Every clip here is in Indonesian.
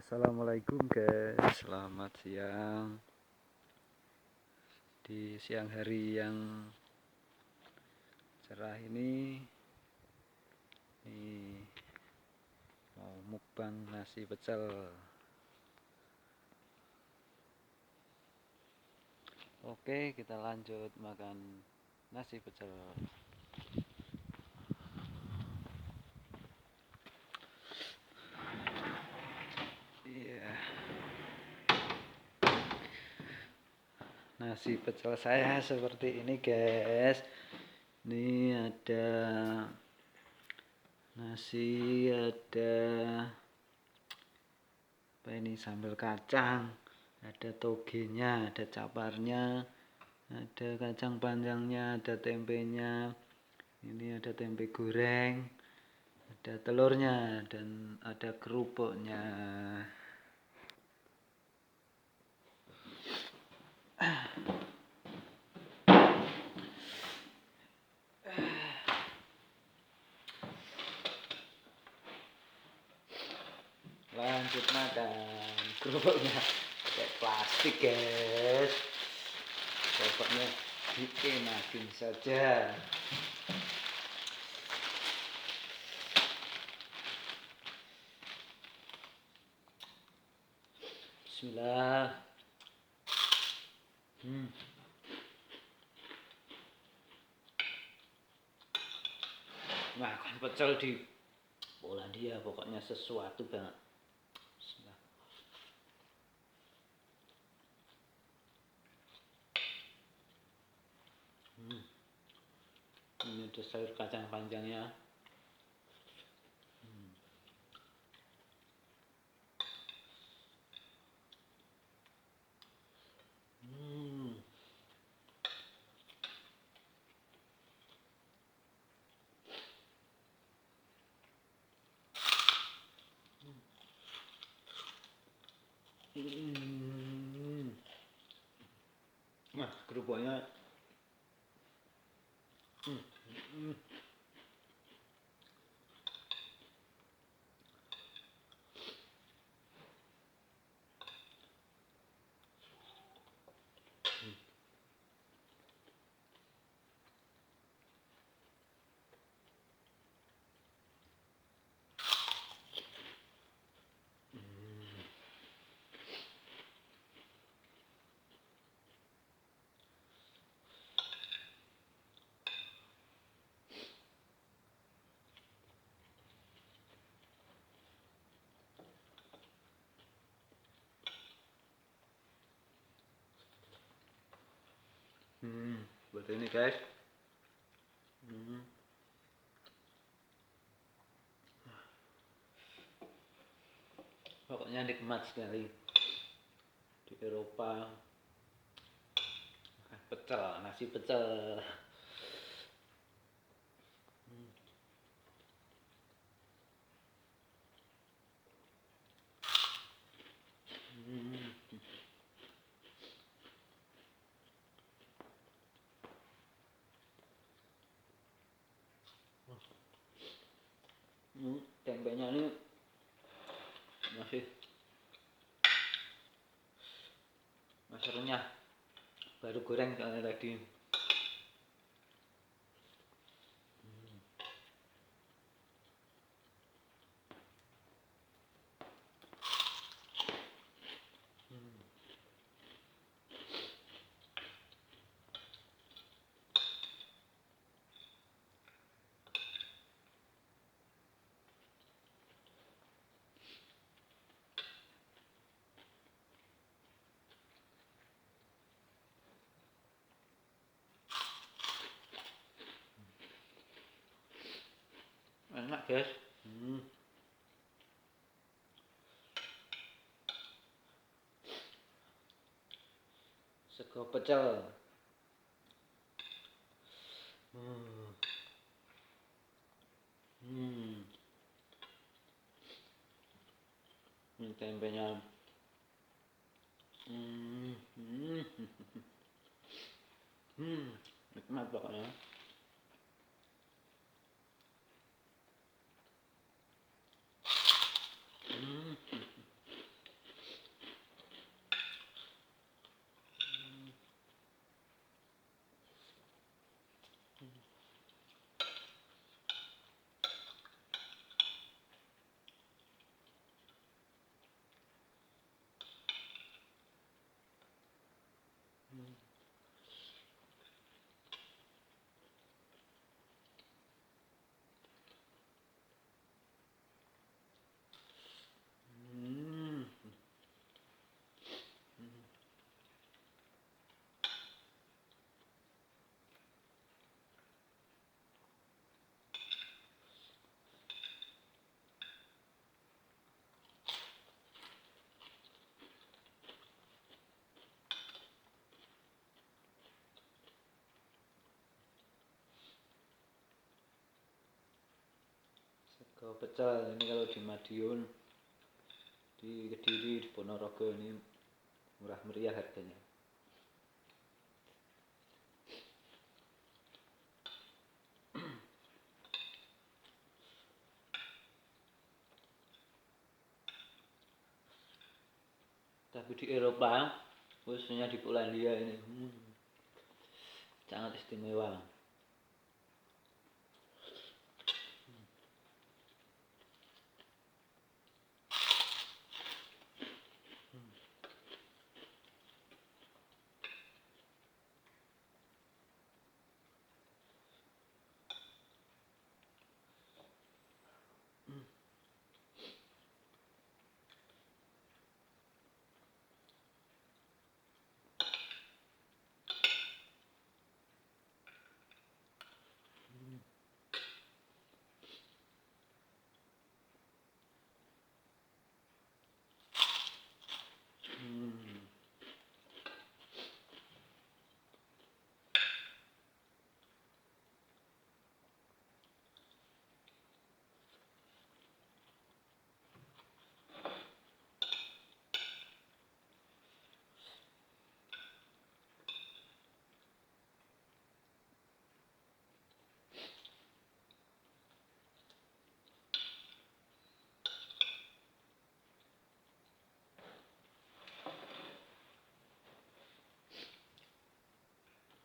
Assalamualaikum guys, selamat siang. Di siang hari yang cerah ini mau mukbang nasi pecel. Oke, kita lanjut makan nasi pecel. Iya. Nasi pecel saya seperti ini guys. Ini ada nasi, ada apa ini, sambal kacang, ada togenya, ada caparnya, ada kacang panjangnya, ada tempenya, ini ada tempe goreng, ada telurnya, dan ada kerupuknya. Lanjut makan. Kerupuknya pakai plastik guys, pokoknya dikenakin saja. Bismillah. Makan pecel di Polandia pokoknya sesuatu banget. Bismillah. Ini ada sayur kacang panjangnya. Nah, kerupuknya seperti ini guys. Pokoknya nikmat sekali di Eropa makan pecel, nasi pecel. Tempenya ini masih renyah, baru goreng soalnya tadi. Enak guys. Sego pecel. Ini tempenya. Nikmat pokoknya. Kalau pecel ini kalau di Madiun, di Kediri, di Ponorogo ini murah meriah harganya. Tapi di Eropa, khususnya di Polandia ini sangat istimewa.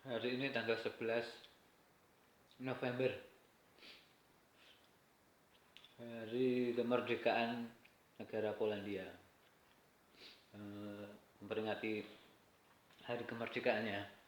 Hari ini tanggal 11 November, hari kemerdekaan negara Polandia. Memperingati hari kemerdekaannya.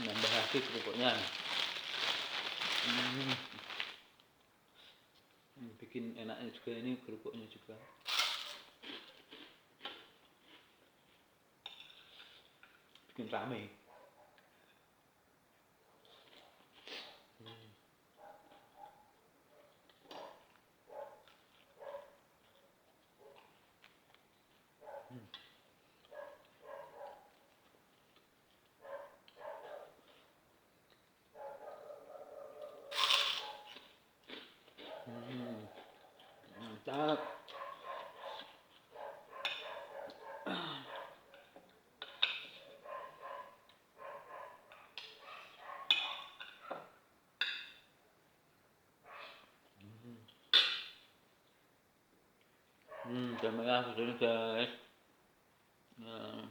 Nambah lagi kerupuknya. Bikin enaknya juga ini kerupuknya juga. Bikin rame. Mantap. Jam merah sudah guys. Nah.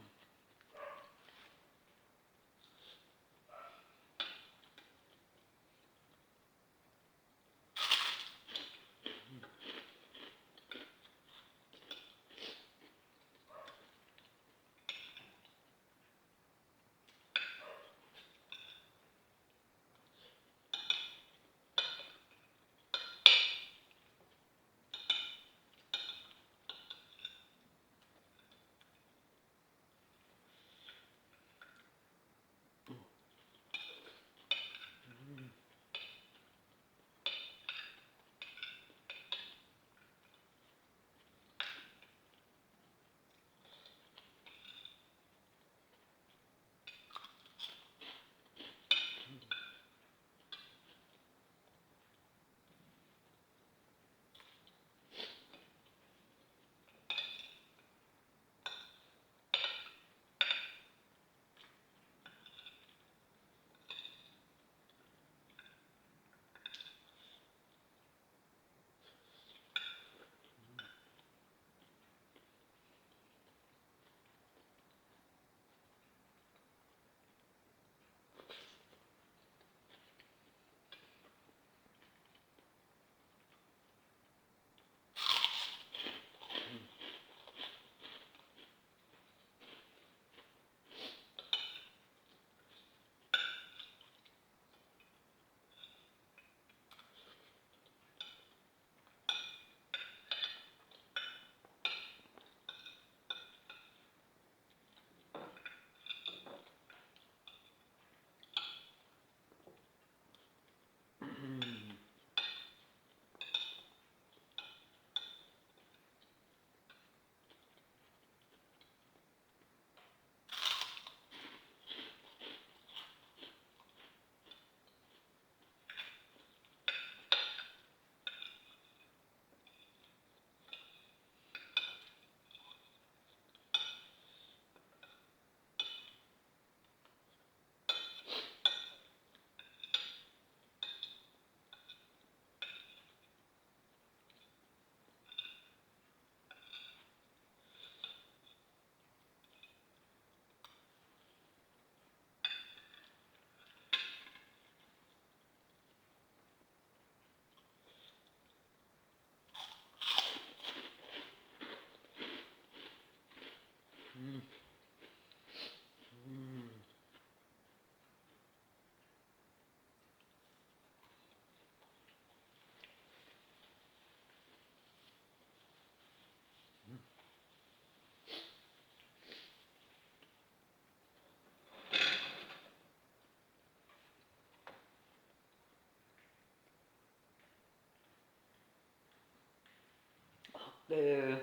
Eh,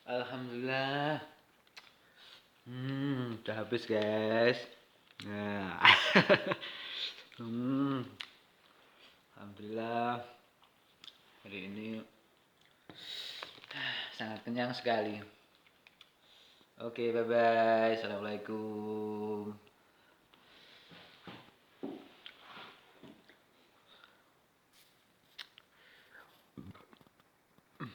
Alhamdulillah. Udah habis guys. Nah. Hmm, Alhamdulillah hari ini sangat kenyang sekali. Oke, bye bye. Assalamualaikum.